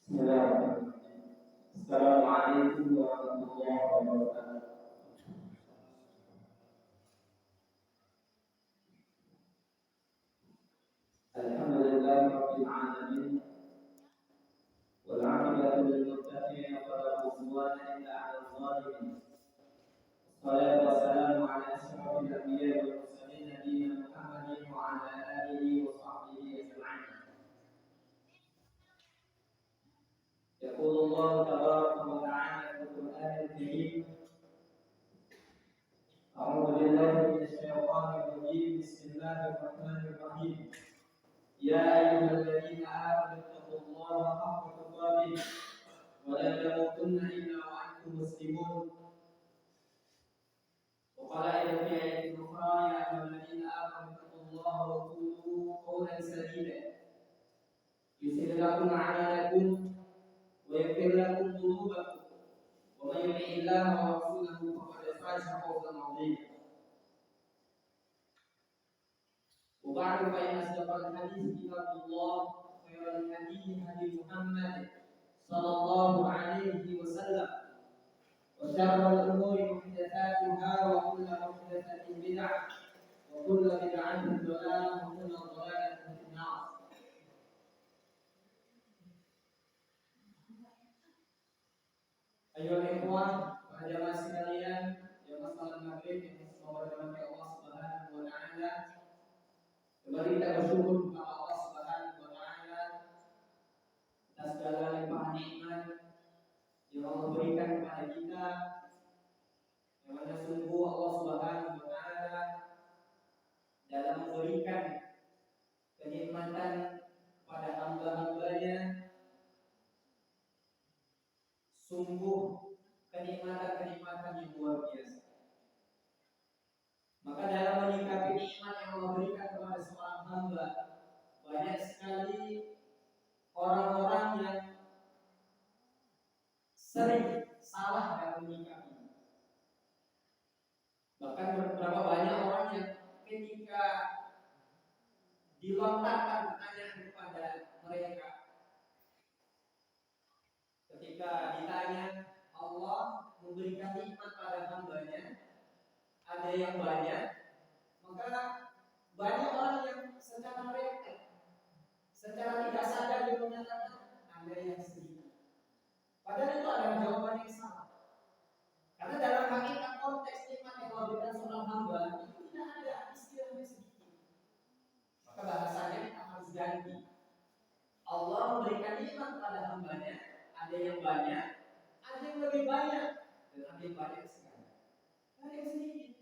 Bismillahirrahmanirrahim. Assalamualaikum warahmatullahi wabarakatuh. Alhamdulillahirabbil alamin. Wal 'aqibatu lil muttaqin wa la 'udwana illa 'alal zalimin. Wassalatu wassalamu ala asyrafil anbiya'i wal mursalin nabiyyina Muhammadin wa ala alihi wa sahbihi ajma'in. يقول الله تبارك وتعالى في القرآن الكريم: أعوذ بالله من الشيطان الرجيم. بسم الله الرحمن الرحيم. يا أيها الذين آمنوا اتقوا الله حق تقاته ولا تموتن إلا وأنتم مسلمون. وقال أيضا في آية أخرى: يا أيها الذين آمنوا اتقوا الله وقولوا قولا سديدا يصلح لكم أعمالكم ويغفر لكم ذنوبكم ومن يطع الله ورسوله فقد فاز فوزا عظيما. وبعد فإن أصدق الحديث كتاب الله وخير الهدي هدي محمد صلى الله عليه وسلم وشر الأمور محدثاتها وكل محدثة بدعة وكل بدعة ضلالة وكل ضلالة في النار. Ayo ikhwan, para jamaah sekalian, jamaah salat maghrib yang semoga dirahmati Allah Subhanahu wa taala. Kembali kita bersyukur kepada Allah Subhanahu wa taala atas segala limpahan nikmat yang Allah berikan kepada kita. Yang mana sungguh Allah Subhanahu wa taala dalam memberikan kenikmatan pada hamba-hambanya, sungguh kenikmatan-kenikmatan yang luar biasa. Maka dalam menyikapi nikmat yang Allah berikan kepada seorang hamba, banyak sekali orang-orang yang sering salah dalam menyikapi. Bahkan beberapa banyak orang yang ketika dilontarkan pertanyaan kepada mereka, ketika ditanya Allah memberikan nikmat pada hambanya, ada yang banyak, maka banyak orang yang secara refleks, secara tidak sadar dia menyatakan ada yang sedikit. Padahal itu adalah jawaban yang salah. Karena dalam hakikat konteks nikmat yang Allah berikan seorang hamba itu tidak ada istilahnya sedikit. Maka bahasanya kita harus ganti. Allah memberikan nikmat kepada hambanya, ada yang banyak, ada yang lebih banyak, dan ada yang banyak sekali. Ada yang sedikit.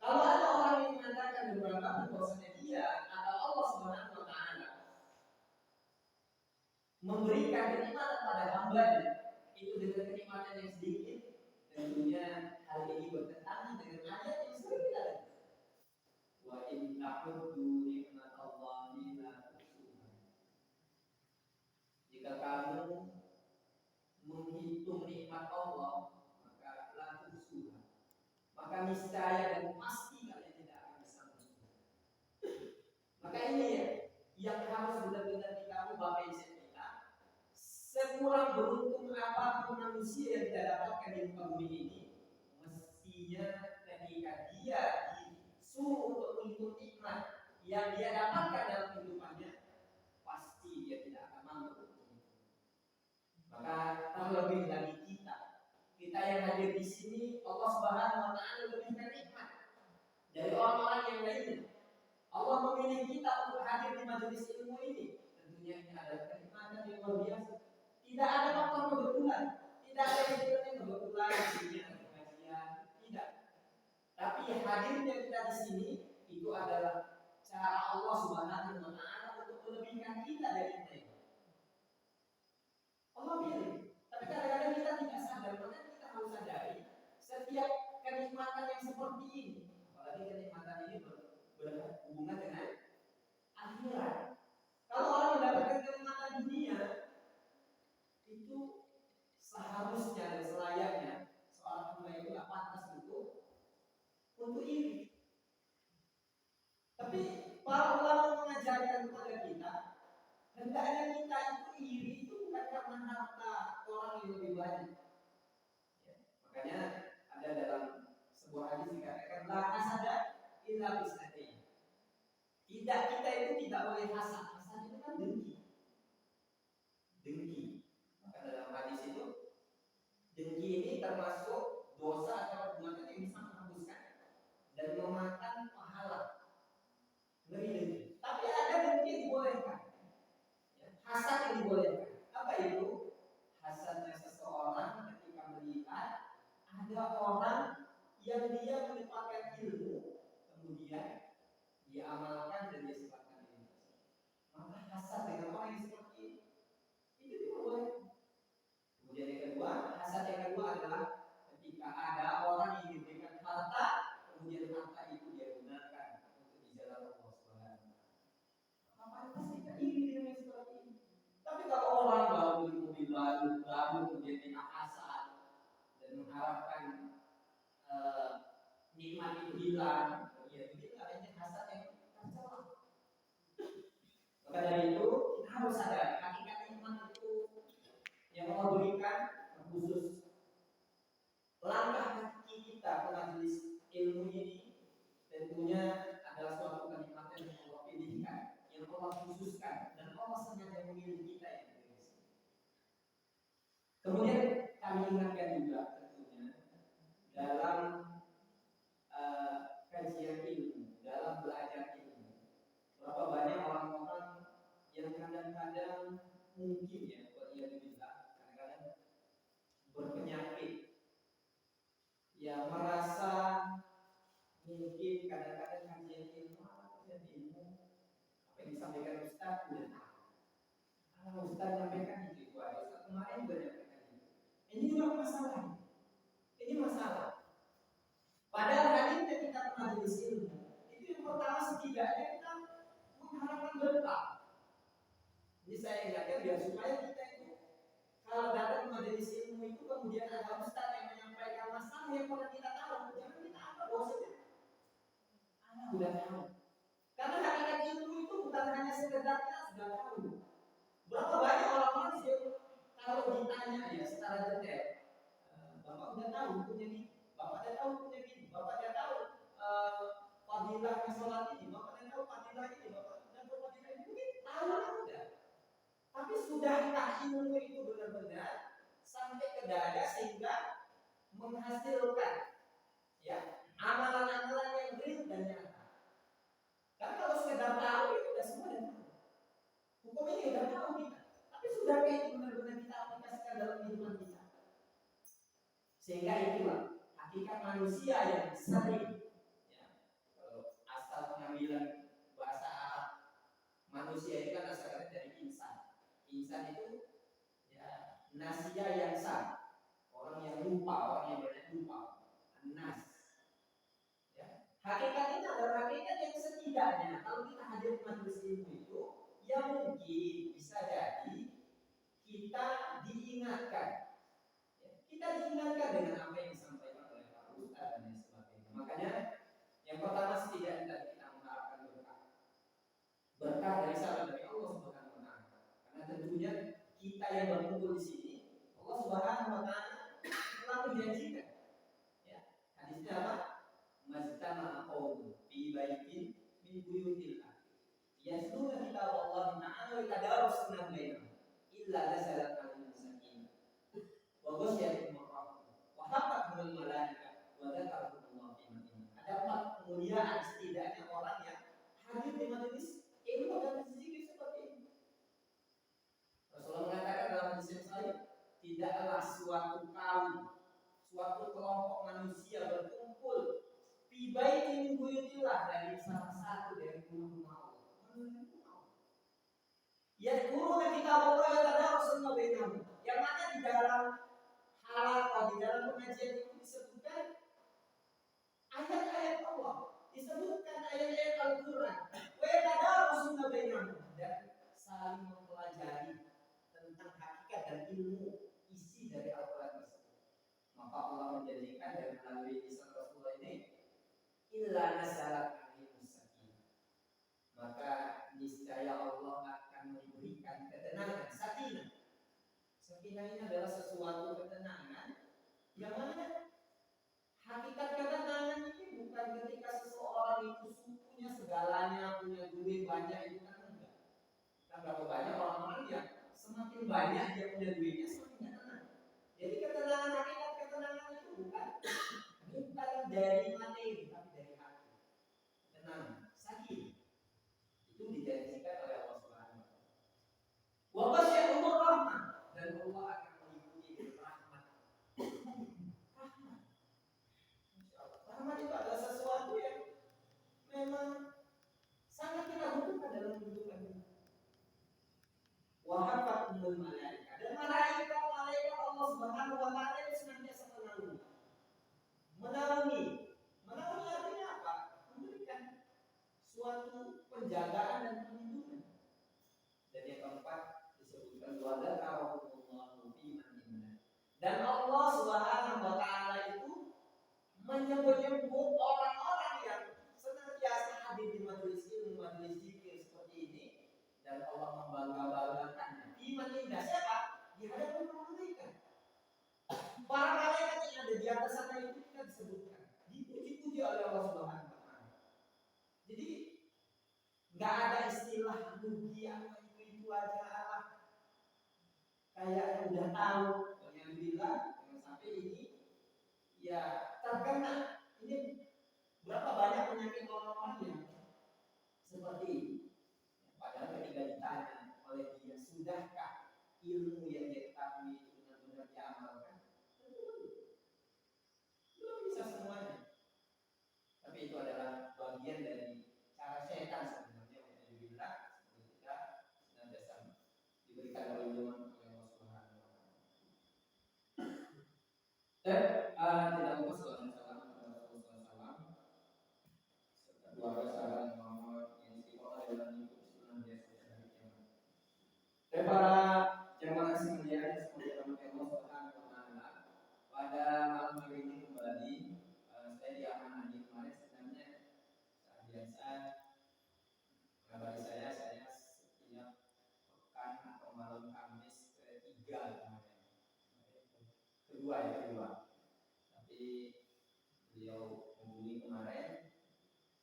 Kalau ada orang yang mengatakan beberapa bahwasanya dia atau Allah Subhanahu wa taala memberikan kenikmatan pada hambanya itu dengan kenikmatan yang sedikit, tentunya hal ini bertentangan dengan ayat yang sering kita lihat. Wa in ta'uddu ni'matallahi la tuhsuha. Jika kamu menghitung nikmat Allah, maka la tuhsuha, maka niscaya dan pasti kalian tidak akan bisa menghitung. Maka ini ya yang harus benar-benar kita ubah mindset kita. Sekurang beruntung apapun manusia yang tidak dapatkan di muka bumi ini, mestinya ketika dia disuruh untuk menghitung nikmat yang dia dapatkan dalam kehidupannya, pasti dia tidak akan mampu. Maka terlebih lagi kita yang hadir di sini, Allah Subhanahu wa taala memberikan nikmat dari orang-orang yang lainnya. Allah memilih kita untuk hadir di majelis ilmu ini. Tentunya ini adalah kenikmatan yang luar biasa. Tidak ada faktor kebetulan, tidak ada yang kebetulan di sini ada pengajian, tidak. Tapi hadirnya kita di sini itu adalah cara Allah Subhanahu wa taala untuk melebihkan kita dari mereka. Allah pilih. Tapi kadang-kadang kita tidak sadar, makanya kita harus sadari setiap kenikmatan yang seperti ini, apalagi kenikmatan ini berhubungan dengan akhirat. Kalau orang mendapatkan kenikmatan dunia, itu seharusnya dan selayaknya seorang hamba itu tidak pantas untuk iri. Tapi para ulama mengajarkan kepada kita, hendaknya kita itu iri itu bukan karena hal illa bisnatain. Tidak, kita itu tidak boleh hasad. Hasad itu kan dengki. Dengki. Maka dalam hadis itu dengki ini termasuk dosa atau perbuatan yang bisa menghapuskan dan memakan pahala. Ngeri dengki. Tapi ada dengki yang dibolehkan. Ya, hasad yang dibolehkan. Apa itu? Hasadnya seseorang ketika melihat ada orang yang dia mendapatkan ilmu, kemudian dia amalkan dan dia sebarkan ilmu. Maka hasad dengan orang yang seperti itu tidak boleh. Kemudian yang kedua, hasad yang kedua adalah ketika ada orang yang diberikan harta, kemudian harta itu dia gunakan untuk di jalan Allah Subhanahu. Maka pantas kita iri dengan yang seperti ini. Tapi kalau orang baru beli mobil baru kemudian kita hasad dan mengharapkan nikmat itu hilang, ya begitu adanya hasad yang tercela. Maka dari itu kita harus sadar hakikat nikmat itu yang Allah berikan khusus langkah kaki kita ke majelis ilmu ini tentunya adalah suatu kenikmatan yang Allah pilihkan, yang Allah khususkan dan Allah sengaja memilih kita yang ada di sini. Kemudian kami ingatkan juga tentunya dalam kajian ilmu, dalam belajar ilmu, berapa banyak orang-orang yang kadang-kadang mungkin ya, kadang-kadang berpenyakit, yang merasa mungkin kadang-kadang kajian ilmu apa yang disampaikan Ustaz udah tahu. Kalau Ustaz menyampaikan itu aja, Ustaz kemarin juga menyampaikan itu. Ini juga masalah. Ini masalah. Padahal hari ketika majelis ilmu itu yang pertama setidaknya kita mengharapkan berkah. Ini saya ingatkan biar supaya kita itu kalau datang ke majelis ilmu itu kemudian ada ustaz yang menyampaikan masalah yang pernah kita tahu, jangan kita anggap bahwasanya anak sudah tahu. Karena hakikat ilmu itu bukan hanya sekedar kita sudah tahu. Berapa banyak orang-orang yang kalau ditanya ya secara detail, bapak sudah tahu hukumnya ini, bapak sudah tahu hukumnya ini, bapak sudah tahu fadilahnya sholat ini, bapak sudah tahu fadilah ini, bapak sudah tahu fadilah ini, mungkin tahu sudah. Tapi sudahkah ilmu itu benar-benar sampai ke dada sehingga menghasilkan ya amalan-amalan yang real dan nyata? Karena kalau sekedar tahu itu sudah semua dan tahu. Hukum ini sudah tahu kita. Tapi sudahkah itu benar-benar kita aplikasikan dalam kehidupan kita? Sehingga itulah hakikat manusia yang sering ya, kalau asal pengambilan bahasa Arab manusia itu kan asalnya dari insan. Insan itu ya nasia yang sah, orang yang lupa, orang yang banyak lupa, nas. Ya. Hakikat ini adalah hakikat yang setidaknya kalau kita hadir di majelis ilmu itu, ya mungkin bisa jadi kita diingatkan. Ya, kita diingatkan dengan apa yang disampaikan oleh Pak Ustaz dan lain sebagainya. Makanya yang pertama setidaknya kita mengharapkan berkah. Berkah dari sahabat dari Allah Subhanahu wa taala. Karena tentunya kita yang berkumpul di sini, Allah Subhanahu wa taala telah menjanjikan. Ya, hadisnya apa? Majtama'a qaumun fi baitin min buyutillah. Yasluna kitab Allah ta'ala wa yatadarusuna bainahum illa nazalat 'alaihim sakinah. Wa ghasyiyatuhum rahmah. Wa hafathumul malaikah wa dzakarahumullah fi man indah. Ada empat kemuliaan setidaknya orang yang hadir di majelis ilmu dan zikir seperti ini. Rasulullah mengatakan dalam hadis yang sahih, tidaklah suatu kaum, suatu kelompok manusia berkumpul fi baitin buyutillah dari salah satu dari rumah Allah. Yadkuruna kitab Allah yatadarusuna bainahum. Yang mana di dalam halaqah, di dalam pengajian itu disebutkan ayat-ayat Allah, disebutkan ayat-ayat Al-Qur'an. Wa yatadarusuna bainahum, dan saling mempelajari tentang hakikat dan ilmu isi dari Al-Quran tersebut. Maka Allah menjadikan dan melalui lisan Rasulullah ini illa nazalat 'alaihim sakinah. Maka niscaya Allah akan memberikan ketenangan, sakinah. Sakinah ini adalah sesuatu ketenangan yang mana hakikat ketenangan ini bukan ketika seseorang orang itu sukunya segalanya, punya duit banyak, itu kan enggak. Kan berapa banyak orang-orang yang semakin banyak dia punya duitnya semakin gak tenang. Jadi ketenangan hakikat ketenangan itu bukan dari materi tapi dari hati. Tenang, sakit. Itu dijanjikan oleh Allah Subhanahu wa taala. Wa ghasyiyahumur rahmah, dan Allah akan meliputi dengan rahmat. Rahmat. Masyaallah. Rahmat itu adalah sesuatu yang memang sangat kita butuhkan dalam kehidupan kita. Wa hafatumul malaikah, dan malaikat Allah Subhanahu wa taala itu senantiasa menaungi artinya apa? Memberikan suatu penjagaan dan perlindungan. Dan yang keempat disebutkan wadzakarakumullahu fi man indah. Dan Allah Subhanahu wa taala itu menyebut-nyebut orang-orang yang senantiasa hadir di majelis ilmu, majelis zikir seperti ini, dan Allah membangga-banggakannya. Fi man indah siapa? Di hadapan para malaikat. Para malaikat yang ada di atas sana itu kita disebutkan, dipuji-puji oleh Allah Subhanahu wa taala. Jadi nggak ada istilah rugi apa itu aja Allah. Kayak yang udah tahu, yang bilang yang sampai ini ya terkena. Ini berapa banyak penyakit orang-orang yang seperti ini. Padahal ketika ditanya oleh dia, sudahkah ilmu yang dia ketahui itu benar-benar diamalkan? Belum bisa semuanya. Tapi itu adalah bagian dari cara setan sebenarnya untuk dibilang seperti kita senantiasa diberikan perlindungan oleh Allah Subhanahu wa taala. Dan tidak lupa salam kepada Rasulullah SAW serta keluarga sahabat Muhammad yang istiqomah dalam hidup senantiasa dari kiamat. Dan para jemaah sekalian, semoga rahmat Allah Subhanahu wa taala, pada malam hari ini kembali saya diamanahkan kemarin sebenarnya biasa kabari saya setiap pekan atau malam Kamis ketiga kemarin. Kedua. Tapi beliau menghubungi kemarin,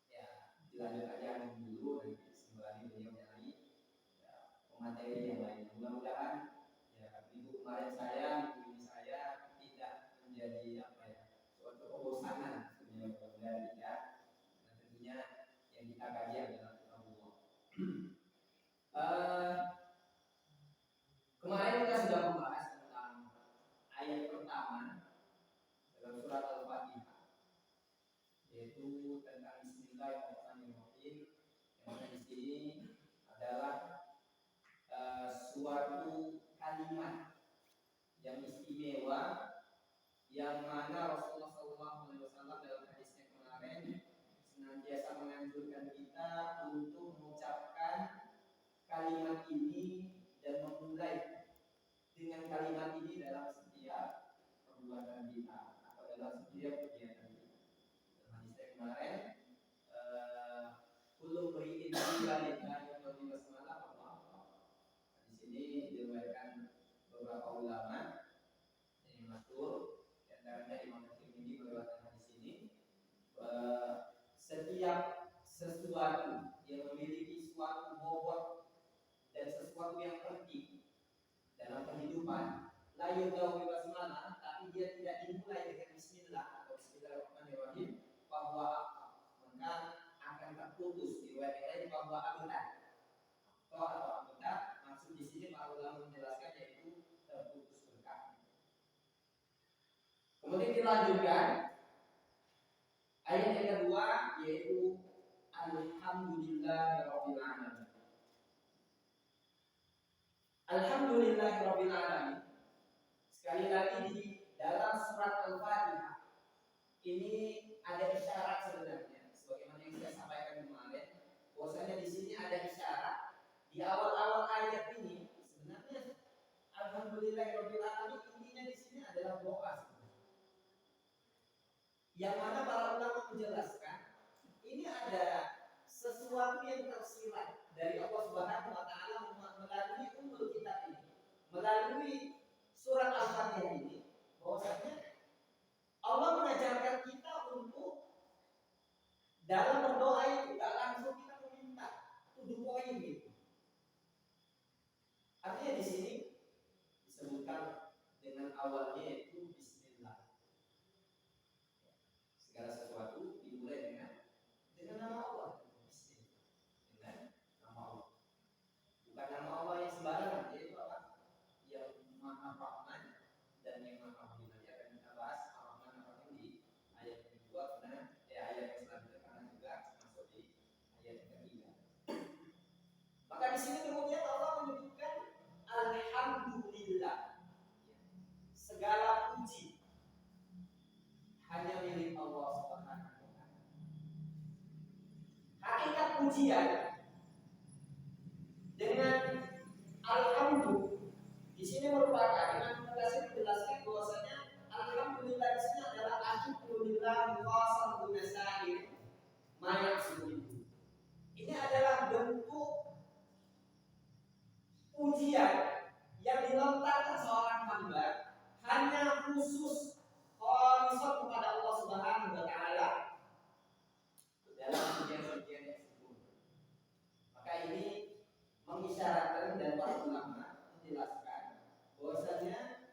ya dilanjut aja dulu nanti sembari beliau nyari ya, materi yang lain. Mudah-mudahan ya minggu kemarin minggu ini saya tidak menjadi suatu kebosanan sebenarnya, mudah-mudahan tidak. Dan tentunya yang kita kaji adalah Allah. Kemarin kita sudah membahas tentang ayat pertama dalam surat Al-Fatihah, yaitu tentang Bismillahirrahmanirrahim. Yang mana di sini adalah suatu kalimat yang istimewa, yang mana Rasulullah SAW dalam hadisnya kemarin senantiasa menganjurkan kita untuk mengucapkan kalimat ini dan memulai dengan kalimat ini dalam setiap perbuatan kita atau dalam setiap kegiatan kita. Dalam hadisnya kemarin, kullu mri'in bi'ilmihi wa basmalah Allah. Di sini diriwayatkan beberapa ulama yang masyhur, di antaranya Imam Tirmidzi meriwayatkan hadis ini, setiap sesuatu yang memiliki suatu bobot dan sesuatu yang penting dalam kehidupan, la yudawu basmalah, tapi dia tidak dimulai dengan bismillah atau bismillahirrahmanirrahim, bahwa maka akan terputus. Riwayat yang lain bahwa abtar atau abtar, maksud di sini para ulama menjelaskan yaitu terputus berkah. Kemudian dilanjutkan ayat yang kedua, yaitu Alhamdulillahirabbil alamin. Alhamdulillahirabbil alamin. Sekali lagi di dalam surat Al-Fatihah ini ada isyarat sebenarnya, sebagaimana yang saya sampaikan kemarin, bahwasanya di sini ada isyarat di awal-awal ayat ini. Sebenarnya Alhamdulillahirabbil alamin intinya di sini adalah doa. Yang mana para ulama menjelaskan ini ada sesuatu yang tersirat dari Allah Subhanahu wa taala melalui ummul kitab ini, melalui surat Al-Fatihah ini, bahwasanya Allah mengajarkan kita untuk Dalam berdoa itu tidak langsung kita meminta, to the point gitu. Artinya di sini disebutkan dengan awalnya yaitu Bismillah. Segala sesuatu dimulai dengan nama Allah. Bismillah. Dengan nama Allah. Bukan nama Allah yang sembarangan, yaitu apa? Yang Maha Rahman dan yang Maha Rahim. Nanti akan kita bahas Ar-Rahman Ar-Rahim di ayat yang kedua, karena ayat yang selanjutnya karena juga masuk di ayat yang ketiga. Maka di sini kemudian Allah menyebutkan Alhamdulillah. Segala puji hanya milik Allah Subhanahu wa taala. Hakikat pujian dengan alhamdulillah di sini merupakan Imam Mufassir menjelaskan bahwasanya alhamdulillah di sini adalah asyukurulillah mufassal bimasail ma yaqsidu. Ini adalah bentuk pujian yang dilontarkan seorang hamba hanya khusus khalisat kepada Allah Subhanahu wa taala dalam pujian-pujian yang sempurna. Maka ini mengisyaratkan dan para ulama menjelaskan bahwasanya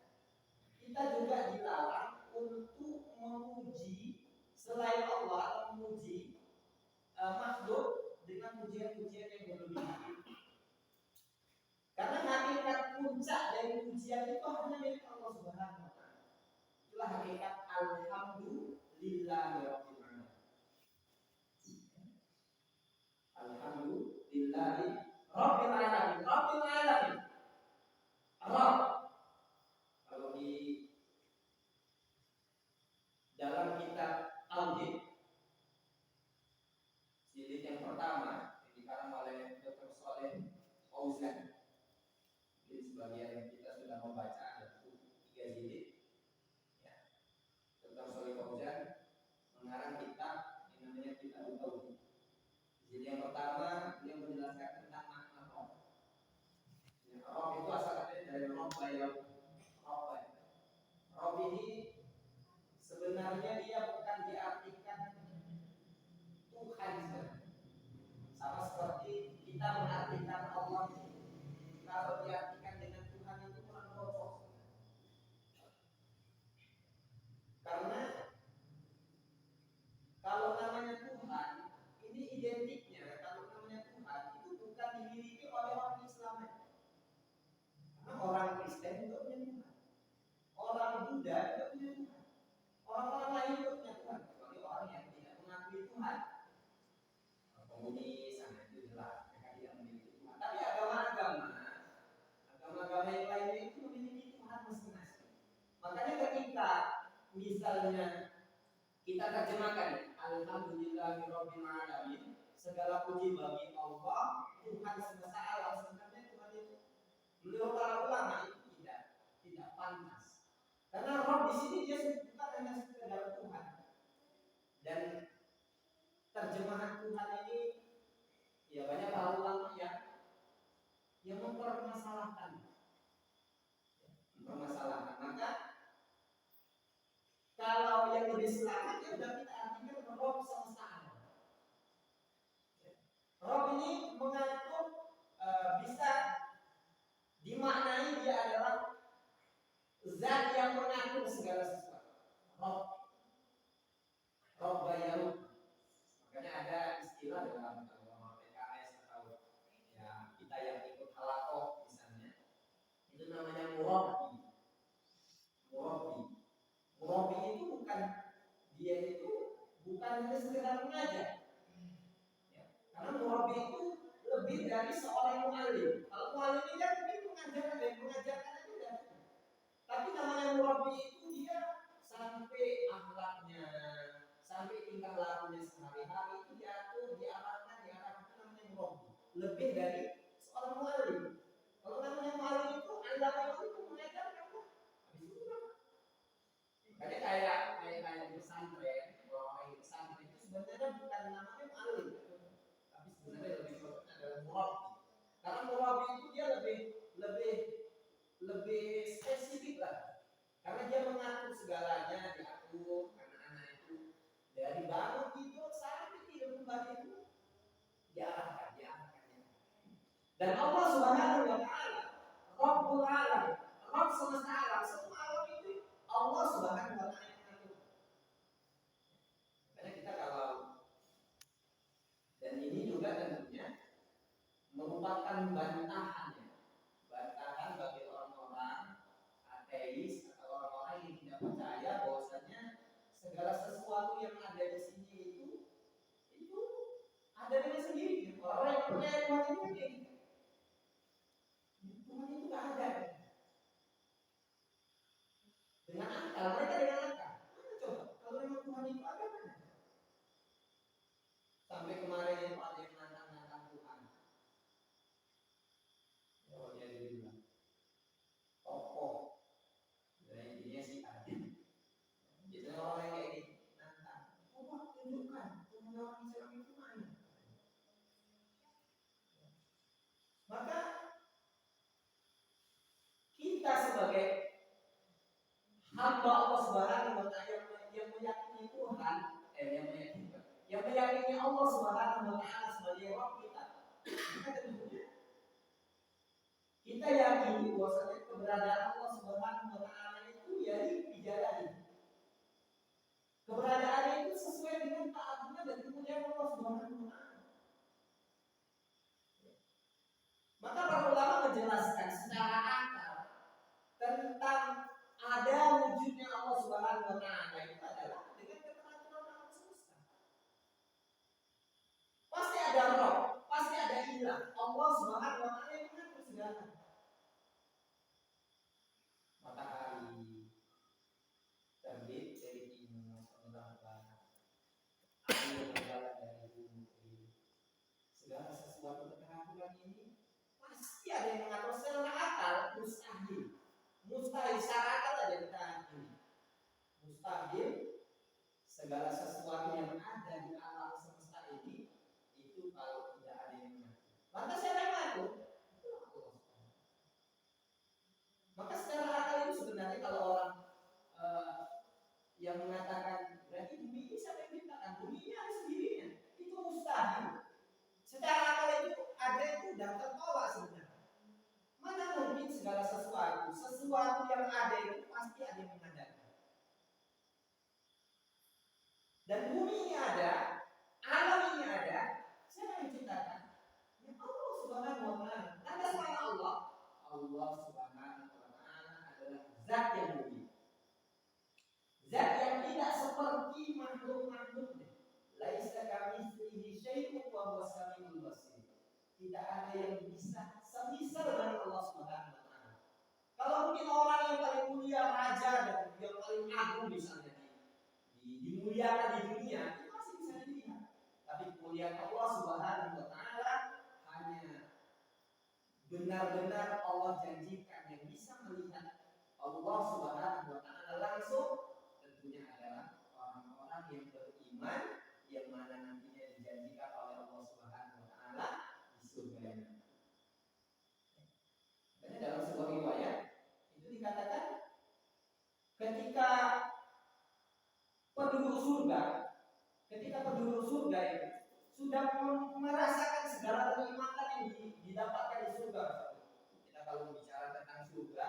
kita juga dilarang untuk memuji selain Allah atau memuji makhluk dengan pujian-pujian yang berlebihan. Karena hakikat puncak dari pujian itu hanya milik Allah Subhanahu wa taala. Itulah hakikat alhamdulillahirabbil alamin. Alhamdulillahirabbil alamin. Rabbil alamin. Rabb. Kalau di dalam kitab Tauhid jilid yang pertama yang dikarang oleh Dr. Saleh Fauzan. Jadi sebagian kita sudah membaca ada 3 jilid. Ya. Dr. Saleh Fauzan mengarang kitab yang namanya Kitab Tauhid. Jadi yang pertama dia menjelaskan tentang makna Rabb. Rabb itu asal katanya dari Rabb ya. Rabb ini sebenarnya dia bukan diartikan Tuhan sebenarnya. Sama seperti kita mengartikan Allah ini. Kalau diartikan dengan Tuhan itu kurang cocok. Karena kalau namanya Tuhan ini identiknya, kalau namanya Tuhan itu bukan dimiliki oleh orang Islam. Karena orang Kristen juga punya Tuhan, orang Buddha juga punya Tuhan, orang-orang lain juga punya Tuhan, kecuali orang yang tidak mengakui Tuhan. Komunis, itu jelas mereka tidak memiliki Tuhan. Tapi agama-agama yang lainnya itu memiliki Tuhan masing-masing. Makanya ketika misalnya kita terjemahkan Alhamdulillahirabbil alamin, segala puji bagi Allah, Tuhan semesta alam. Sebenarnya Tuhan itu menurut para ulama itu tidak pantas. Karena Rabb di sini dia bukan hanya sekedar Tuhan. Dan terjemahan Tuhan ini ya banyak para ulama yang mempermasalahkan. Maka kalau yang lebih selamat ya sudah kita artikan Rabb semesta alam. Rabb ini mengatur bisa dimaknai dia adalah zat yang mengatur segala sesuatu. Rabb bayaru. Makanya ada istilah dalam PKS atau ya kita yang ikut halakoh misalnya, itu namanya murabbi. Murabbi itu bukan hanya sekedar mengajar. Ya. Karena murabbi itu lebih dari seorang muallim. Kalau muallim ini kan mungkin mengajarkan itu dan. Tapi namanya murabbi itu dia sampai akhlaknya, sampai tingkah lakunya sehari-hari itu diatur, diarahkan itu namanya murabbi. Lebih dari seorang muallim. Kalau namanya muallim itu Allah itu mengajarkan kok. Habis itu kan. Makanya kayak di pesantren, orang di pesantren itu sebenarnya bukan namanya muallim, tapi sebenarnya lebih cocoknya adalah murabbi. Karena murabbi itu dia lebih spesifik lah. Karena dia mengatur segalanya, diatur anak-anak itu dari bangun tidur sampai tidur Dan Allah Subhanahu wa taala, Rabbul Alam, Rabb semesta alam, semua alam itu Allah Subhanahu wa taala yang mengatur. Karena kita kalau, dan ini juga tentunya merupakan bantahan bagi orang-orang ateis atau orang-orang yang tidak percaya bahwasanya segala sesuatu yang ada di sini itu ada dengan sendiri. Orang yang percaya Tuhan itu kayak gitu. Tuhan itu nggak ada. Dengan akal, mereka dengan akal. Mana coba? Kalau memang Tuhan itu ada mana? Sampai kemarin itu ada yang nantang Tuhan. Oh dia bilang, tokoh. Dan intinya sih ada. Biasanya orang yang kayak gitu nantang. Coba tunjukkan Tuhan orang Islam itu mana? Maka kita sebagai hamba Allah Subhanahu wa taala yang meyakini Tuhan, yang meyakini Allah Subhanahu wa taala sebagai Rabb kita. Maka tentunya kita yakini bahwasanya keberadaan Allah Subhanahu wa taala itu ya dijalani. Keberadaannya itu sesuai dengan taatnya dan kemuliaan Allah Subhanahu wa taala. Maka para ulama menjelaskan secara akal tentang ada wujudnya Allah Subhanahu wa taala itu adalah dengan keteraturan alam semesta. Pasti ada roh, pasti ada ilah. Allah Subhanahu wa taala yang mengatur segala. Matahari terbit dari timur sebelah barat, air berjalan dari bumi ke hilir. Segala sesuatu keteraturan ini pasti ada yang mengatur secara akal. Mustahil secara akal ada kita ini. Mustahil segala sesuatu yang ada di alam semesta ini itu kalau tidak ada yang mengatur. Lantas siapa yang mengatur? Itu Allah. Maka secara akal itu sebenarnya kalau orang yang mengatakan berarti bumi ini siapa yang menciptakan? Bumi ini ada sendirinya. Itu mustahil. Secara akal itu ada itu dan tertolak sebenarnya. Mana mungkin segala sesuatu yang ada itu pasti ada yang mengadakan. Dan bumi ini ada, alam ini ada, siapa yang menciptakan? Ya Allah Subhanahu wa taala. Lantas mana Allah? Allah Subhanahu wa taala adalah zat yang mulia. Zat yang tidak seperti makhluk-makhluknya. Laisa kamitslihi syai'un wa huwas samiul basir. Tidak ada yang bisa semisal dengan Allah Subhanahu wa taala. Kalau mungkin orang yang paling mulia, raja dan yang paling agung misalnya dimuliakan di dunia, itu masih bisa dilihat. Tapi kemuliaan Allah Subhanahu wa taala hanya benar-benar Allah janjikan yang bisa melihat Allah Subhanahu wa taala langsung tentunya adalah orang-orang yang beriman yang mana nantinya dijanjikan oleh Allah Subhanahu wa taala di surga. Karena dalam sebuah riwayat itu dikatakan ketika penduduk surga itu sudah merasakan segala kenikmatan yang didapatkan di surga. Kita kalau bicara tentang surga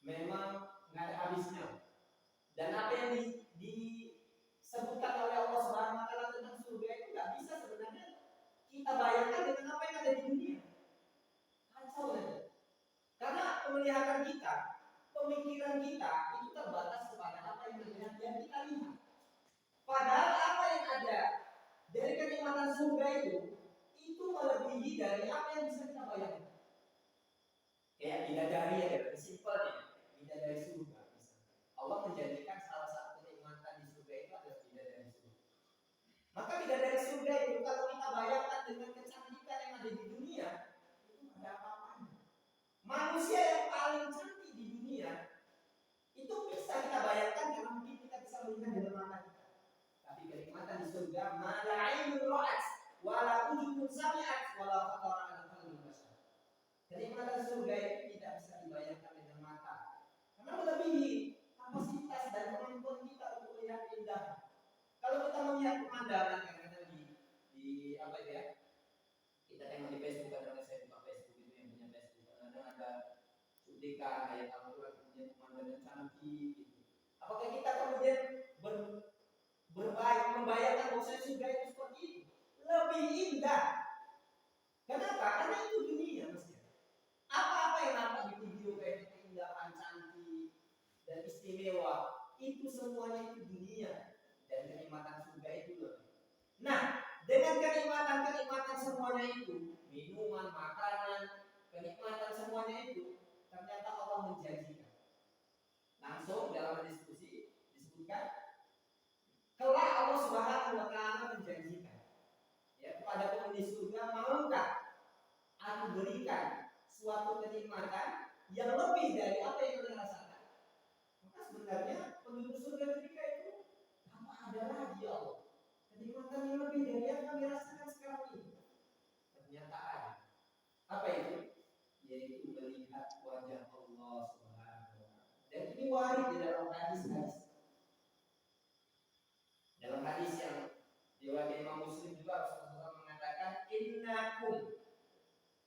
memang nggak ada habisnya. Dan apa yang disebutkan oleh Allah Subhanahu wa taala tentang surga itu nggak bisa sebenarnya kita bayangkan dengan apa yang ada di dunia. Kacau ya. Karena penglihatan kita, pemikiran kita itu terbatas kepada apa yang kita lihat. Padahal apa yang ada dari kenikmatan surga itu melebihi dari apa yang bisa kita bayangkan. Kayak bidadari ya, simpelnya bidadari surga. Allah menjadikan salah satu kenikmatan di surga itu adalah bidadari surga. Maka bidadari surga itu kalau kita bayangkan dengan kecantikan yang ada di dunia, itu ada apa-apanya. Manusia yang paling cantik di dunia itu bisa kita bayangkan karena mungkin kita bisa melihat dengan mata kita. Tapi kenikmatan di surga, mala ainun ra'at, wala udhun sami'at, wala khatara ala qalbi bashar. Kenikmatan surga itu tidak bisa dibayangkan dengan mata, karena melebihi kapasitas dan kemampuan kita untuk melihat indah. Kalau kita melihat pemandangan kadang-kadang di apa itu ya, ketika ayat Al-Quran kemudian pemandangan cantik gitu. Apakah kita kemudian membayangkan bahwa surga itu seperti itu? Lebih indah. Kenapa? Karena itu dunia maksudnya. Apa-apa yang nampak di video kayak keindahan cantik dan istimewa, itu semuanya itu dunia, dan kenikmatan surga itu loh. Nah, dengan kenikmatan semuanya itu, minuman, makanan, kenikmatan semuanya itu, ternyata Allah menjanjikan. Langsung dalam diskusi disebutkan, kelak Allah Subhanahu wa taala menjanjikan ya kepada penghuni surga, maukah aku berikan suatu kenikmatan yang lebih dari apa yang kalian rasakan? Maka sebenarnya penduduk surga ketika itu apa ada lagi ya Allah kenikmatan yang lebih dari yang kami rasakan sekarang ini? Ternyata ada. Apa itu? Yaitu melihat wajah Allah Subhanahu wa taala. Dan ini warid di dalam hadis-hadis. Dalam hadis yang riwayat Imam Muslim juga Rasulullah mengatakan, innakum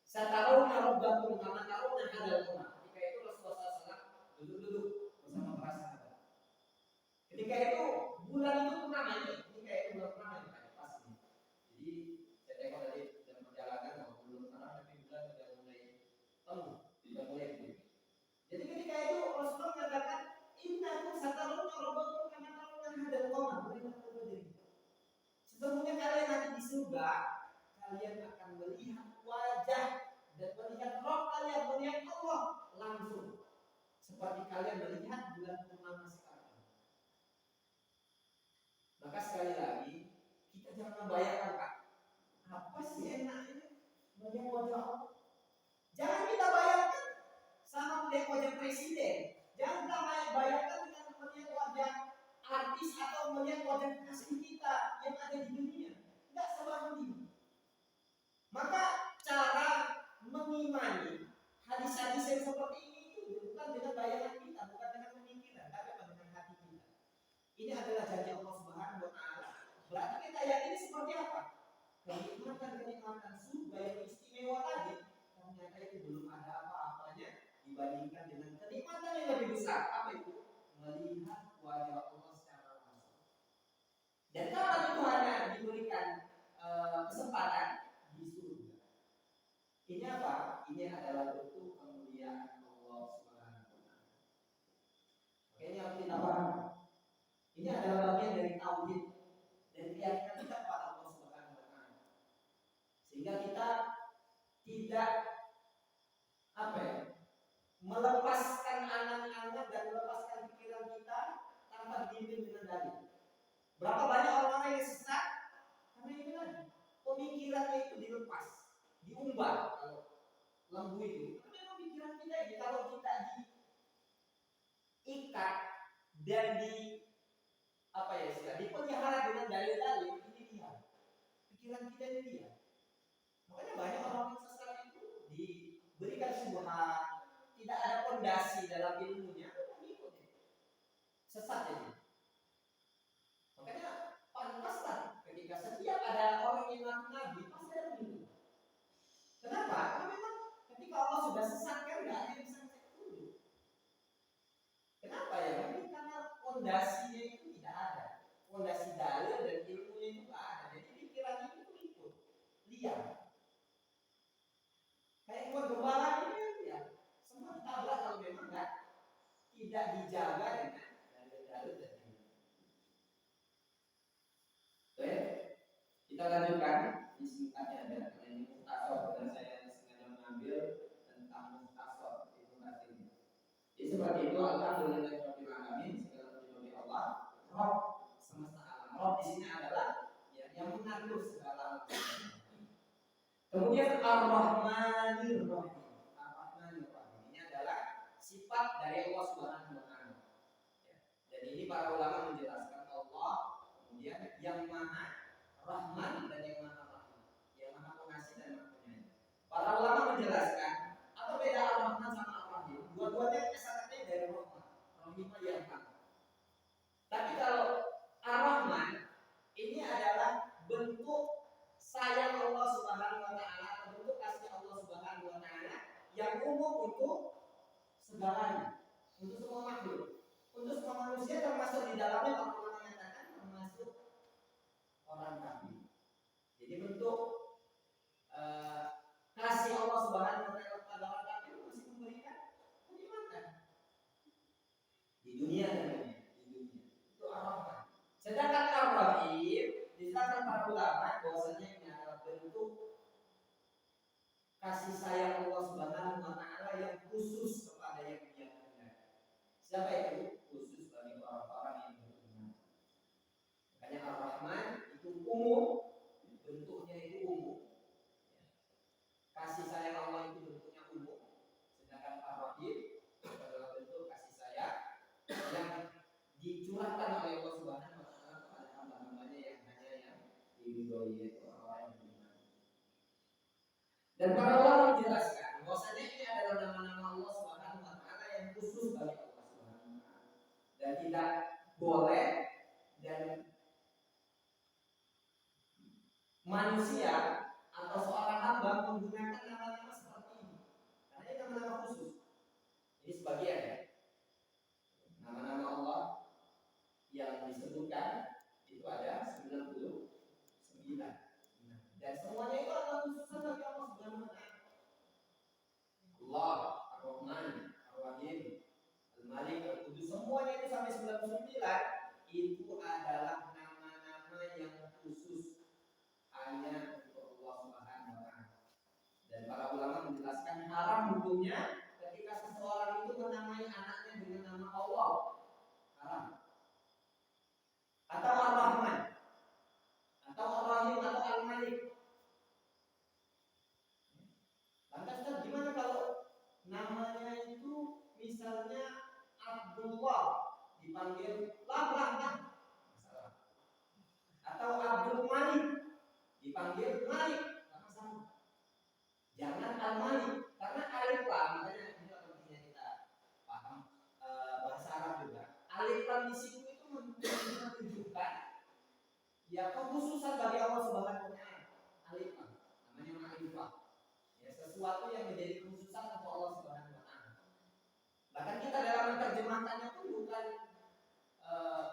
satarawna rabbakum kama tarawna hadzal qamar. Ketika itu Rasulullah SAW duduk-duduk bersama para sahabat. Ketika itu bulan itu purnama ini, ketika itu bulan purnama ini pasti. Jadi saya tengok tadi dalam perjalanan bahwa belum terang tapi bulan sudah mulai penuh, sudah mulai penuh. Jadi ketika itu Rasulullah mengatakan, innakum satarawna rabbakum kama tarawna hadzal qamar. Sesungguhnya kalian nanti di surga, kalian akan melihat wajah dan melihat roh kalian, melihat Allah langsung, seperti kalian melihat bulan purnama sekarang. Maka sekali lagi kita jangan membayangkan, Pak, apa sih enaknya melihat wajah Allah? Jangan kita bayangkan sama melihat wajah presiden. Jangan kita bayangkan dengan melihat wajah artis atau melihat wajah kasih kita yang ada di dunia. Tidak sama ini. Maka cara mengimani hadis-hadis yang seperti ini itu bukan dengan bayangan kita, bukan dengan pemikiran, tapi dengan hati kita. Ini adalah janji Allah Subhanahu wa taala. Berarti kita yakini seperti apa? Kenikmatan surga yang istimewa tadi, ternyata itu belum ada apa-apanya dibandingkan dengan kenikmatan yang lebih besar. Apa itu? Melihat wajah Allah secara langsung. Dan kapan itu hanya diberikan kesempatan di surga. Ini apa? Ini adalah bentuk kemuliaan Allah Subhanahu wa taala. Ini harus kita paham. Ini adalah bagian dari tauhid dan keyakinan kita kepada Allah Subhanahu wa taala. Sehingga kita tidak melepaskan angan-angan dan melepaskan pikiran kita tanpa dibimbing dengan dalil. Berapa banyak orang-orang yang sesat karena ini lagi pemikirannya itu dilepas, diumbar kalau lembu itu. Karena pemikiran kita ini kalau kita diikat dan dipelihara dengan dalil-dalil, ini dia. Pikiran kita ini dia. Makanya banyak orang yang sesat itu diberikan syubhat, tidak ada fondasi dalam ilmunya, mengikutnya. Sesat jadi. Makanya pantaslah ketika setiap ada orang yang ngaku nabi pasti ada begitu. Kenapa? Karena memang ketika Allah sudah sesatkan nggak ada yang bisa cek dulu. Kenapa ya? Mungkin karena fondasinya itu tidak ada, fondasi dalil dan ilmunya itu nggak ada. Jadi pikiran itu ikut liar. Kayak buat gembala ini ya, semua ditabrak kalau memang tidak dijaga dengan dalil-dalil dan ilmu. Oke, kita lanjutkan di singkatnya ada karena ini mukhtasar dan saya sengaja mengambil tentang mukhtasar itu artinya. Jadi seperti itu, alhamdulillahirabbil alamin, segala puji bagi Allah, Rabb semesta alam. Rabb di sini adalah ya, yang mengatur segala alam. Kemudian Ar-Rahmanir Rahim. Ar-Rahmanir Rahim ini adalah sifat dari Allah Subhanahu wa taala. Ya. Dan ini para ulama menjelaskan Allah kemudian yang Maha Rahman dan yang Maha Rahim, yang Maha Pengasih dan Maha Penyayang. Para ulama menjelaskan apa beda Ar-Rahman sama Ar-Rahim. Dua-duanya asalnya dari Rahman. Rahim yang Maha. Tapi kalau Ar-Rahman ini adalah bentuk sayang Allah Subhanahu wa taala, bentuk kasih Allah Subhanahu wa taala yang umum untuk segalanya, untuk semua makhluk, untuk semua manusia termasuk di dalamnya Allah mengatakan termasuk orang kafir. Jadi bentuk kasih Allah Subhanahu wa taala kepada orang kafir masih memberikan kenikmatan di dunia dan di dunia. Itu Ar-Rahman. Sedangkan Ar-Rahim dijelaskan para ulama bahwasanya ini adalah bentuk kasih sayang Allah Subhanahu wa taala yang khusus kepada yang Dia kehendaki. Siapa itu? Khusus bagi orang-orang yang beriman. Makanya Ar-Rahman itu umum, bentuknya itu umum. Kasih sayang Allah itu bentuknya umum, sedangkan Ar-Rahim adalah bentuk kasih sayang yang dicurahkan oleh Allah Subhanahu wa taala kepada hamba-hambanya yang hanya yang diridhoi, yaitu orang yang beriman. Dan para ulama menjelaskan bahwasanya ini adalah nama-nama Allah Subhanahu wa taala yang khusus bagi Allah Subhanahu wa taala dan tidak boleh dan manusia atau seorang hamba menggunakan nama-nama seperti ini karena ini nama-nama khusus. Ini sebagian ya nama-nama Allah yang disebutkan itu ada 99 dan semuanya itu adalah khususan bagi Allah Subhanahu wa taala. Allah, Ar-Rahman, Ar-Rahim, Al-Malik, Al-Qudus, semuanya itu sampai 99 itu adalah nama-nama yang khusus hanya untuk Allah Subhanahu wa taala. Dan para ulama menjelaskan haram hukumnya ketika seseorang itu menamai anaknya dengan nama Allah. Haram. Atau Ar-Rahman, atau Ar-Rahim, atau Al-Malik. Lantas gimana kalau namanya itu misalnya Abdullah dipanggil Lam, masalah. Atau Abdul Malik dipanggil Malik, sama. Jangan Al-Malik, karena alif lam, makanya ini pentingnya kita paham bahasa Arab juga. Alif lam di situ itu menunjukkan ya kekhususan bagi Allah Subhanahu wa taala. Alif lam namanya ma'rifah. Ya, sesuatu yang menjadi kekhususan untuk Allah Subhanahu wa taala. Bahkan kita dalam menerjemahkannya pun bukan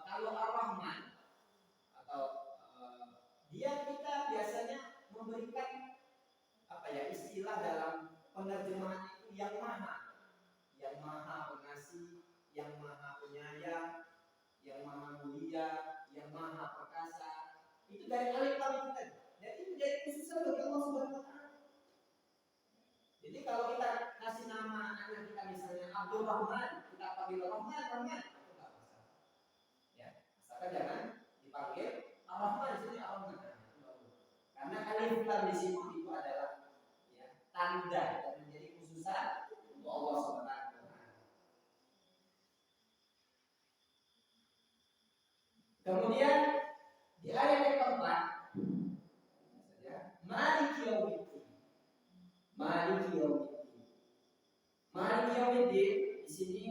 kalau Ar-Rahman atau dia kita biasanya memberikan istilah dalam penerjemahan itu yang maha pengasih, yang maha penyayang, yang maha mulia, yang maha perkasa. Itu dari alif lam itu tadi. Jadi menjadi khususan bagi Allah Subhanahu wa taala. Jadi kalau kita kasih nama anak kita misalnya Abdul Rahman, kita panggil Rahman, itu enggak masalah. Ya, asalkan jangan dipanggil Ar-Rahman, jadi Ar-Rahman. Karena alif lam di situ itu adalah tanda dan menjadi khususan untuk Allah Subhanahu wa taala. Kemudian di ayat yang keempat Maliki Yaumiddin. Maliki Yaumiddin. Maliki Yaumiddin di sini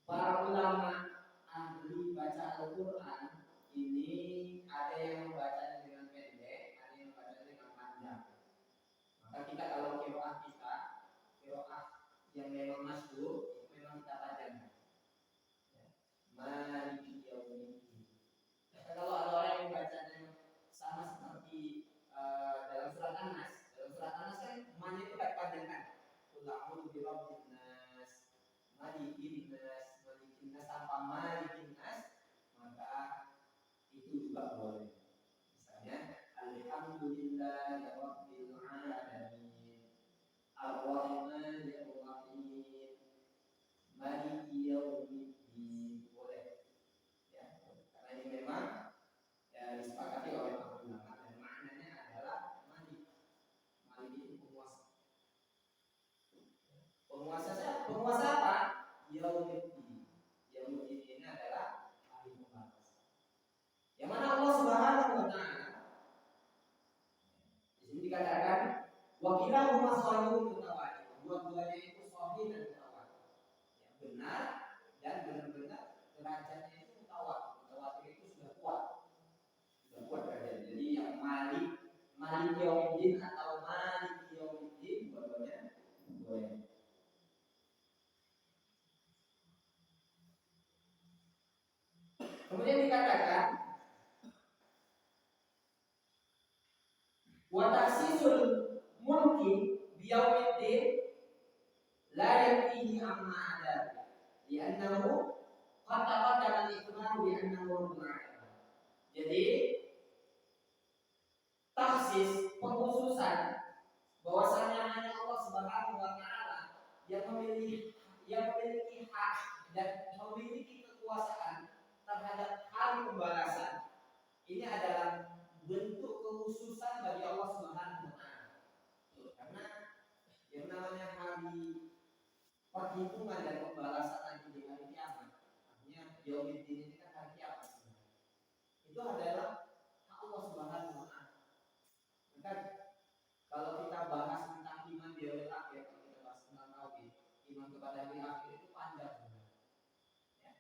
para ulama ahli baca Al-Qur'an ini ada yang membacanya dengan pendek, ada yang membacanya dengan panjang. Maka kita kalau qiraah yang memang masyhur itu memang kita panjangkan. Maliki Yaumiddin. Kalau ada orang yang bacanya sama seperti dalam surat An-Nas kan man itu kan panjangkan. Qul a'udzu birabbin nas, malikin nas tanpa malikin nas, maka itu juga boleh. Misalnya alhamdulillahi rabbil alamin, ar-rahmanir rahim, maliki yaumiddin, boleh. Ya, karena ini memang disepakati oleh para ulama dan maknanya adalah malik. Malik itu penguasa. Penguasa apa? Yaumiddin. Yaumiddin ini adalah hari pembalasan. Yang mana Allah Subhanahu wa taala di sini dikatakan wa kilahuma shahihun mutawatir. Dua-duanya itu sahih dan mutawatir. Ya, benar dan benar-benar derajatnya itu mutawatir. Mutawatir itu sudah kuat derajatnya. Jadi yang Malik Yaumiddin atau Maliki Yaumiddin dua-duanya boleh. Wa tahsisul mulki biyaumiddin la yakfihi amma ada li'annahu qad taqaddama al-iqrar bi annahu rabbul alamin. Jadi taksis pengkhususan bahwasanya hanya Allah Subhanahu wa taala yang memiliki hak dan memiliki kekuasaan terhadap hari pembalasan. Ini adalah bentuk kekhususan bagi Allah Subhanahu wa taala. Karena yang namanya hari perhitungan dan pembalasan nanti di hari kiamat, artinya yaumiddin ini kan hari kiamat sebenarnya. Itu adalah hak Allah Subhanahu wa taala. Maka kalau kita bahas tentang iman di hari akhir, kalau kita bahas tentang tauhid, iman kepada hari akhir itu panjang sebenarnya. Ya.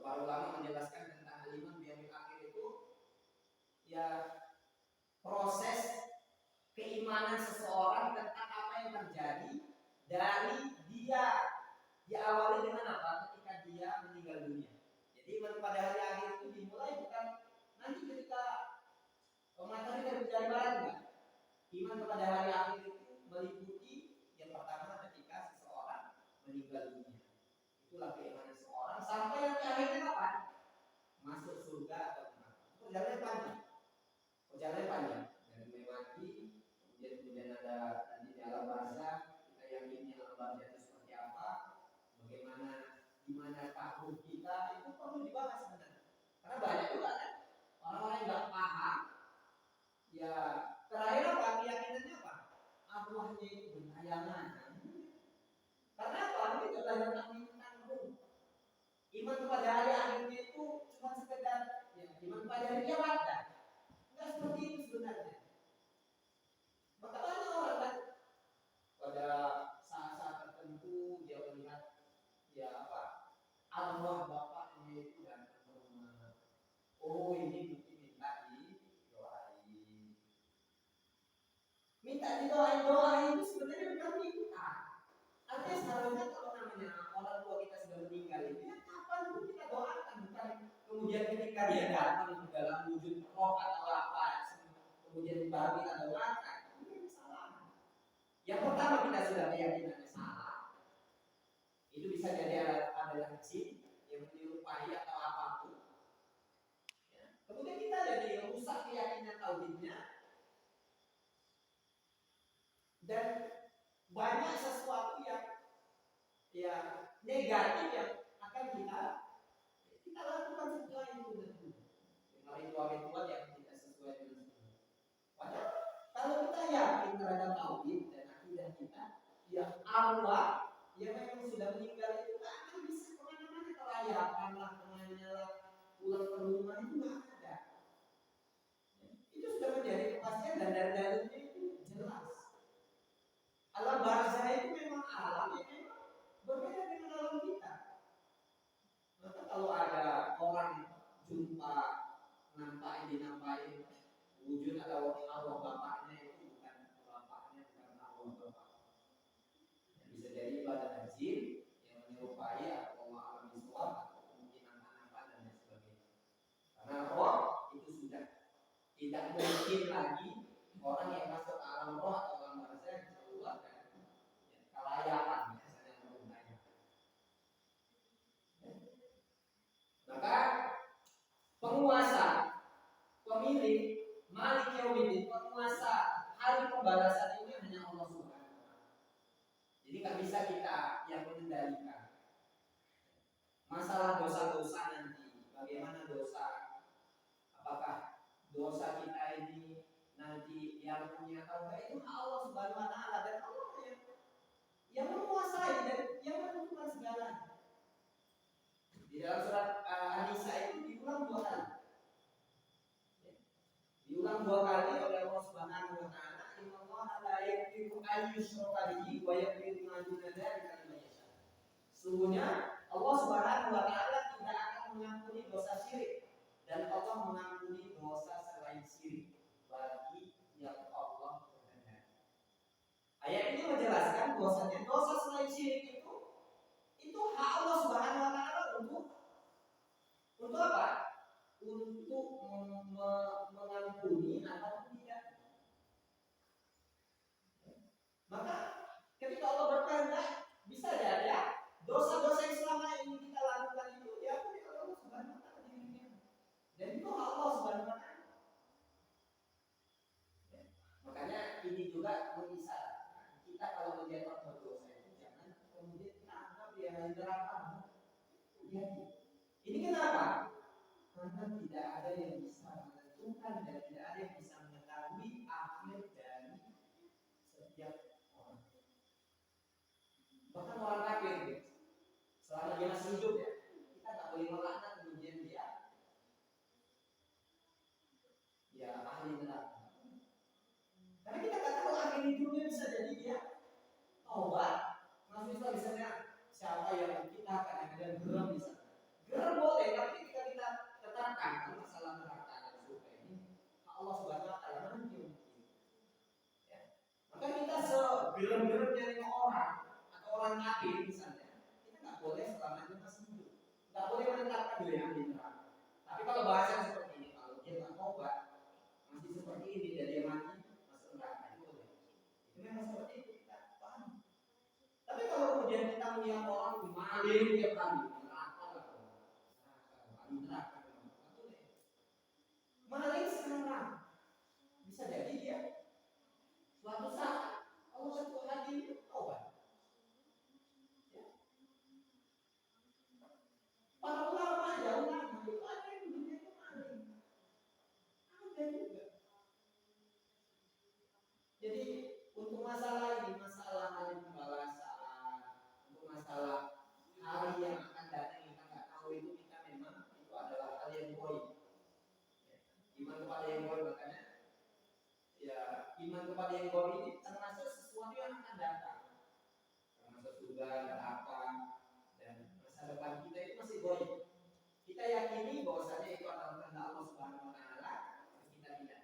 Para ulama menjelaskan tentang iman di hari akhir itu ya proses keimanan seseorang tentang apa yang terjadi dari dia diawali dengan apa ketika dia meninggal dunia. Jadi iman pada hari akhir itu dimulai bukan nanti ketika matahari terbit dari barat, enggak. Iman kepada hari akhir itu meliputi yang pertama ketika seseorang meninggal dunia. Itulah keimanan seseorang sampai yang akhirnya kapan? Masuk surga atau neraka. Perjalanannya panjang. Perjalanannya panjang. Dari mati, kemudian ada nanti di alam barzah, kita yakini alam barzah itu seperti apa, bagaimana, gimana takut kita, itu perlu dibahas sebenarnya. Karena banyak juga kan orang-orang yang nggak paham, ya terakhir apa keyakinannya apa? Arwahnya itu bertayangan. Karena apa? Ini belajar tentang iman kepada hari akhirnya itu cuma sekedar ya, iman kepada hari kiamat dah. Enggak seperti itu sebenarnya. Maka banyak orang kan pada saat-saat tertentu dia melihat ya apa arwah bapaknya itu datang ke rumah. Oh ini mungkin minta didoain. Doa itu sebenarnya bukan minta. Artinya seharusnya kalau namanya orang tua kita sudah meninggal itu ya kapan pun kita doakan, bukan kemudian ketika dia datang ke dalam wujud roh atau apa kemudian baru kita doakan. Ini salah. Yang pertama kita sudah keyakinannya salah. Itu bisa jadi adalah jin yang menyerupai atau apapun. Ya. Kemudian kita jadi rusak keyakinan tauhidnya. Dan banyak sesuatu yang negatif yang akan kita lakukan setelah itu nanti. Dengan ritual-ritual yang tidak sesuai dengan sunnah. Padahal kalau kita yakin terhadap tauhid dan akidah kita, yang arwah yang memang sudah meninggal itu tak akan bisa kemana-mana, kelayakan lah, kemana lah, pulang ke rumah itu nggak ada. Itu sudah menjadi kepastian dan dalilnya itu jelas. Alam barzah itu memang alam yang memang berbeda dengan alam kita. Maka kalau ada orang jumpa dinampain wujud atau arwah bapaknya itu bukan bapaknya, bukan arwah bapak. Bisa jadi ibadah jin yang menyerupai atau alam visual atau mungkin anak-anak dan lain sebagainya. Karena roh itu sudah tidak mungkin lagi orang yang masuk alam roh atau alam barzah keluar dari kelayakan biasanya menurutnya. Maka penguasa, pemilik, malik yaumiddin, penguasa hari pembalasan ini hanya Allah Subhanahu wa taala. Jadi nggak bisa kita yang mengendalikan. Masalah dosa-dosa nanti, bagaimana dosa? Apakah dosa kita ini nanti yang punya tauhid itu Allah Subhanahu wa taala, dan Allah yang menguasai dan yang menentukan segalanya. Di dalam surat An-Nisa itu diulang 2 kali. Diulang 2 kali oleh Allah Subhanahu wa taala, "Innallaha la yaghfiru an yushraka bihi wa yaghfiru ma duna dzalika liman yasha." Sesungguhnya Allah Subhanahu wa taala tidak akan mengampuni dosa syirik, dan Allah mengampuni dosa selain syirik bagi yang Allah kehendaki. Ayat ini menjelaskan bahwasanya dosa selain syirik itu hak Allah Subhanahu wa taala untuk apa? Untuk mengampuni atau tidak. ini juga mengisyaratkan kita kalau melihat orang berdosa itu jangan kemudian kita anggap dia neraka. Ya, ini kenapa? Karena tidak ada yang bisa menentukan dan tidak ada yang bisa mengetahui akhir dari setiap orang. Bahkan orang kafir, selama dia masih hidup ya, kita tak boleh melaknat kemudian dia ahli neraka. Karena kita tak tahu akhir hidupnya, bisa jadi dia taubat. Maksudnya misalnya siapa yang kita kadang-kadang geram di sana. Geram boleh, tapi ketika kita tetapkan masalah neraka dan surga ini, Allah Subhanahu wa taala mungkin. Ya. Maka kita segeram-geramnya lima orang atau orang kafir misalnya, kita nggak boleh selamanya masih hidup. Nggak boleh menetapkan dia ahli neraka. Tapi kalau bahasa seperti ini, kalau dia nggak taubat, masih seperti ini dan dia mati masuk neraka, itu boleh. Itu memang seperti itu, kita paham. Tapi kalau kemudian kita melihat orang maling tiap hari, neraka lah, neraka, nggak boleh. Maling sekarang bisa jadi dia suatu saat Allah satu hari taubat. Ya. Para ulama jauh itu ada yang dunia itu maling, ada juga. Jadi untuk masalah ini, masalah hari pembalasan, untuk masalah hari yang akan datang kita nggak tahu, itu kita memang itu adalah hal yang goib. Iman kepada yang goib, makanya ya iman kepada yang goib ini termasuk sesuatu yang akan datang, termasuk surga, neraka, dan masa depan kita itu masih goib. Kita yakini bahwasanya itu adalah kehendak Allah Subhanahu wa taala, kita tidak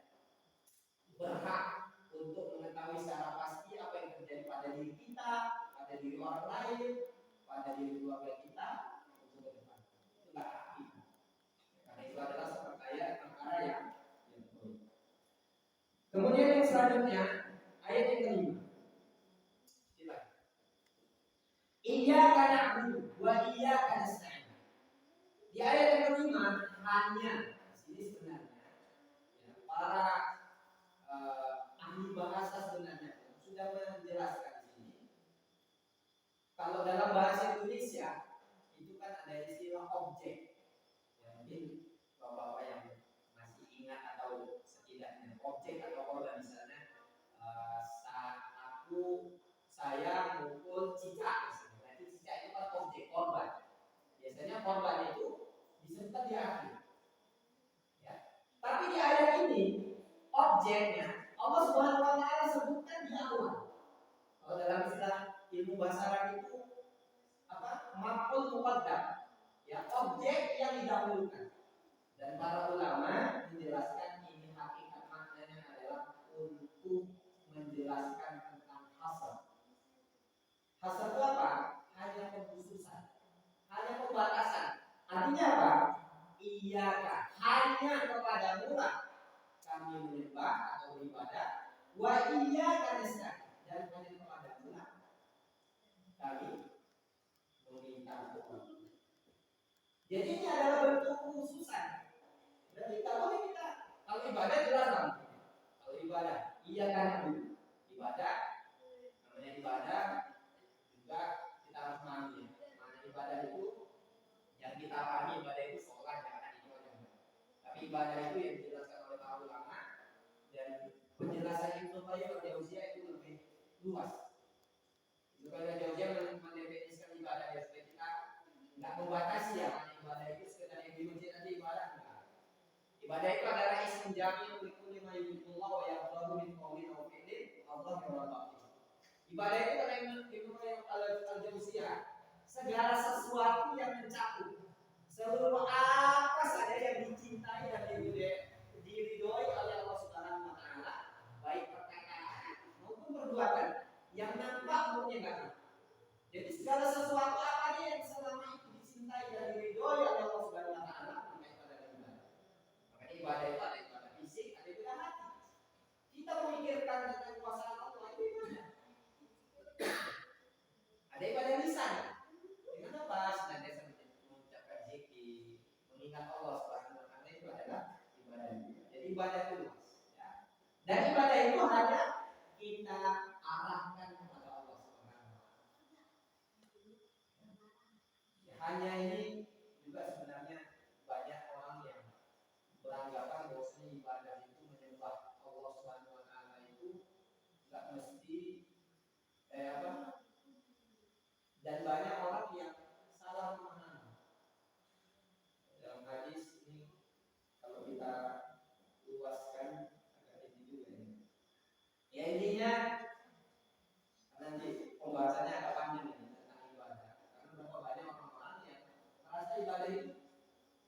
berhak untuk mengetahui secara pasti apa yang terjadi pada diri kita, pada diri orang lain, pada diri keluarga kita untuk ke depan. Itulah hak kita. Karena itu adalah perkara yang baik. Kemudian yang selanjutnya, ayat yang kelima. Iyyaka na'budu wa iyyaka nasta'in. Di ayat yang kelima hanya di sini sebenarnya ya, para ahli bahasa sebenarnya sudah menjelaskan di sini. Kalau dalam bahasa Indonesia itu kan ada istilah objek. Ya, mungkin bapak-bapak yang masih ingat atau setidaknya objek atau korban, misalnya saat saya mukul cicak, berarti cicak itu kan objek korban. Biasanya korban itu disebutkan di akhir. Ya. Tapi di ayat ini objeknya Allah Subhanahu wa taala sebutkan di awal. Kalau dalam istilah ilmu bahasa Arab itu apa? Maf'ul muqaddam. Ya, objek yang didahulukan. Dan para ulama menjelaskan ini hakikat maknanya adalah untuk menjelaskan tentang hasr. Hasr itu apa? Hanya pengkhususan, hanya pembatasan. Artinya apa? Iyyaka, hanya kepadamu lah kami menyembah atau beribadah, wa iyyaka nasta'in, dan hanya kepadamu lah kami meminta doa. Jadi ini adalah bentuk khususan. Dan kita boleh kita kalau ibadah jelas kan? Kalau ibadah, iyyaka na'budu, ibadah namanya ibadah juga kita harus memahami. Mana ibadah itu yang kita pahami, ibadah itu sholat, jangan itu aja. Tapi ibadah itu yang dijelaskan oleh para ulama, dan penjelasan Ibnu Qayyim al-Jauziyah itu lebih luas. Ibnu Qayyim al-Jauziyah mendefinisikan ibadah ya, supaya kita nggak membatasi ya, ibadah itu sekedar yang di masjid aja ibadah enggak. Ibadah itu adalah ism jami' li kulli ma yuhibbullah wa yardahu min qawlin aw fi'lin Allah wa batin. Ibadah itu kata Ibnu Qayyim al-Jauziyah, segala sesuatu yang mencakup seluruh apa saja yang dicintai dan diridhoi oleh Allah Subhanahu wa taala, baik perkataan maupun perbuatan, yang nampak maupun yang enggak nampak. Jadi segala sesuatu apa aja yang selama itu dicintai dan diridhoi oleh Allah Subhanahu wa taala, maka itu adalah ibadah. Maka ibadah itu ada ibadah fisik, ada ibadah hati. Kita memikirkan tentang kuasa Allah, itu ibadah. Ada ibadah lisan. Dengan apa? Senantiasa mengucapkan zikir, mengingat Allah Subhanahu wa taala, itu adalah ibadah. Jadi ibadah itu luas, ya. Dan ibadah itu hanya kita arahkan kepada Allah Subhanahu wa taala. Hanya ini juga sebenarnya banyak orang yang beranggapan bahwa ibadah itu menyembah Allah Subhanahu wa taala itu enggak mesti dan banyak orang yang salah memahami. Dalam hadis ini kalau kita luaskan agak ini juga ini. Ya intinya nanti pembahasannya agak panjang ini tentang ibadah. Karena berapa banyak orang-orang yang merasa ibadah itu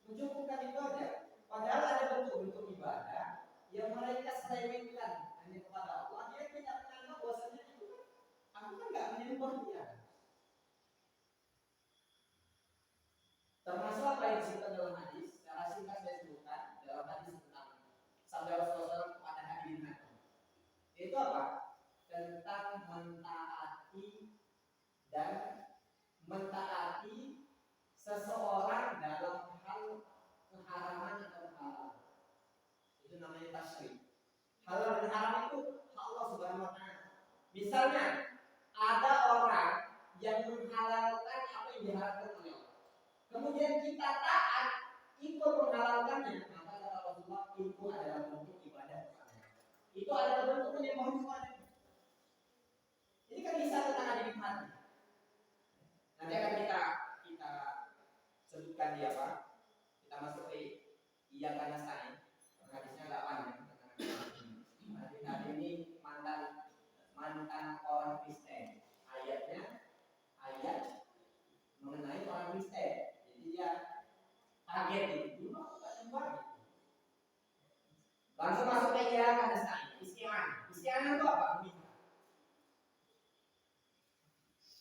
mencukupkan ibadah, padahal ada bentuk-bentuk ibadah yang mereka selewengkan hanya kepada Allah. Dia tidak menganggap bahwasanya itu aku kan nggak menyembah dia. Termasuk apa yang disebutkan dalam hadis, secara singkat saya sebutkan dalam hadis tentang sabda Rasulullah kepada hadirin hati. Itu apa? Tentang mentaati dan mentaati seseorang dalam hal keharaman atau halal. Itu namanya tasyrik. Halal dan haram itu Allah Subhanahu wa taala. Misalnya ada orang yang menghalalkan apa yang diharamkan oleh Allah. Kemudian kita taat ikut menghalalkannya, maka kata Rasulullah itu adalah bentuk ibadah kepada. Itu adalah bentuk penyembahan kepada. Ini kan bisa tentang ada hati. Nanti akan kita sebutkan dia apa? Kita masuk ke iya karena saya. Hadisnya enggak panjang. Hadis ini mantan orang Kristen. Ayatnya ayat mengenai orang Kristen. Jadi dia kaget itu. Langsung masuk ke iya karena saya. Isti'anah itu apa?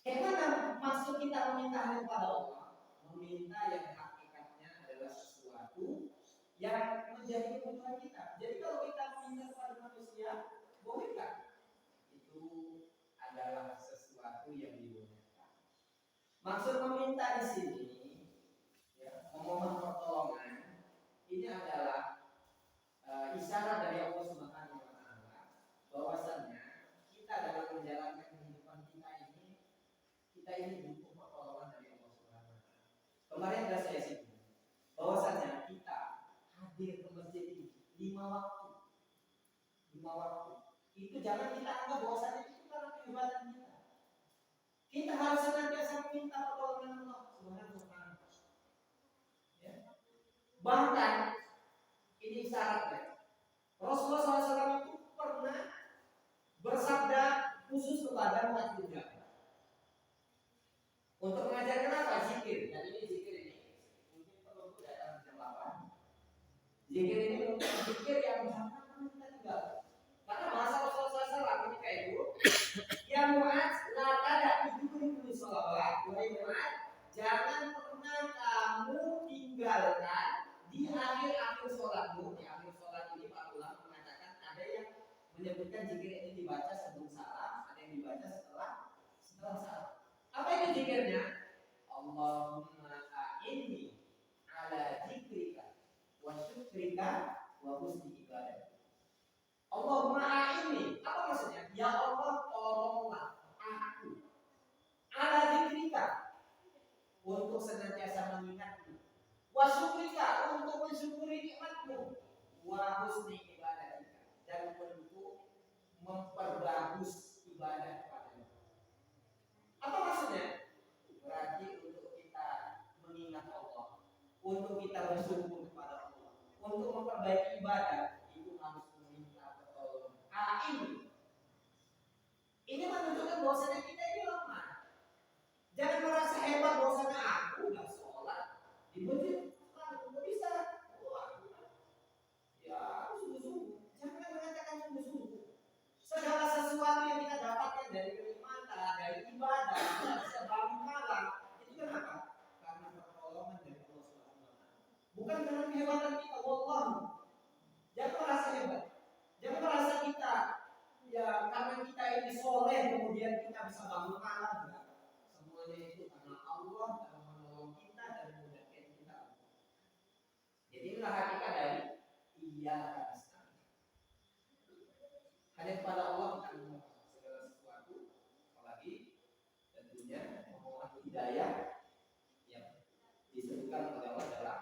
Bagaimana maksud kita meminta hanya kepada Allah? Meminta yang hakikatnya adalah sesuatu yang menjadi kebutuhan kita. Jadi kalau kita meminta kepada manusia, boleh nggak? Itu adalah sesuatu yang dibolehkan. Maksud meminta di sini, ya, memohon pertolongan, ini adalah isyarat dari Allah Subhanahu wa taala bahwasannya kita dalam menjalankan kehidupan kita ini butuh pertolongan dari Allah Subhanahu wa taala. Kemarin sudah saya singgung bahwasanya kita hadir ke masjid ini 5 waktu. Itu jangan kita anggap bahwasanya itu karena kehebatan kita. Kita harus senantiasa meminta pertolongan Allah Subhanahu wa taala. Ya. Bahkan ini syaratnya. Rasulullah SAW itu pernah bersabda khusus kepada Muadz bin Jabal untuk mengajarkan apa? Zikir. Dan ini zikir ini mungkin perlu datang jam 8. Zikir ini mungkin zikir yang jangan pernah kita tinggal. Karena bahasa Rasulullah SAW ketika itu, ya Muadz, la tada idukul sholawat. Wahai Muadz, jangan pernah kamu tinggalkan di akhir-akhir sholatmu. Di akhir sholat ini para ulama mengatakan ada yang menyebutkan zikir ini dibaca sebelum salam, ada yang dibaca setelah salam. Apa itu zikirnya? Allahumma a'inni ala dzikrika wa syukrika wa husni ibadatik. Allahumma a'inni, apa maksudnya? Ya Allah, tolonglah aku ala dzikrika, untuk senantiasa mengingatmu, wa syukrika, untuk mensyukuri nikmatmu, wa husni ibadatik, dan untuk memperbagus ibadah. Apa maksudnya? Berarti untuk kita mengingat Allah, untuk kita bersyukur kepada Allah, untuk memperbaiki ibadah, itu harus meminta pertolongan. Ini menunjukkan bahwasanya kita ini lemah. Jangan merasa hebat bahwasanya aku nggak sholat di masjid, aku nggak bisa. Ya sungguh-sungguh. Jangan mengatakan sungguh-sungguh. Segala sesuatu yang kita dapatkan dari dari ibadah, kita bisa bangun malam. Itu kenapa? Karena pertolongan dari Allah Subhanahu wa taala. Bukan karena kehebatan kita, wallahu. Jangan merasa hebat. Jangan merasa kita ya karena kita ini soleh kemudian kita bisa bangun malam. Semuanya itu karena Allah dalam menolong kita dan memudahkan kita. Jadi inilah hakikat dari iyyaka nasta'in. Hanya kepada Allah kita memohon. hidayah yang disebutkan oleh Allah dalam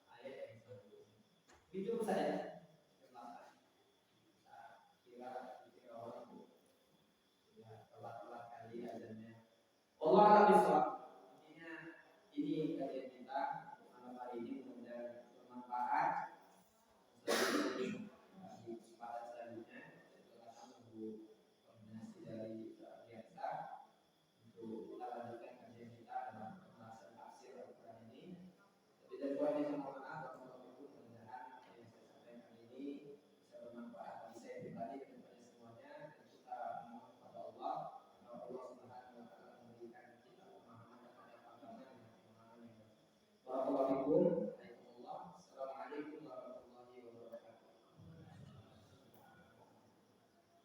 ayat yang sebelumnya. Itu saja. Kira orang ya telat-telat kali adanya. Allah alam bisawab.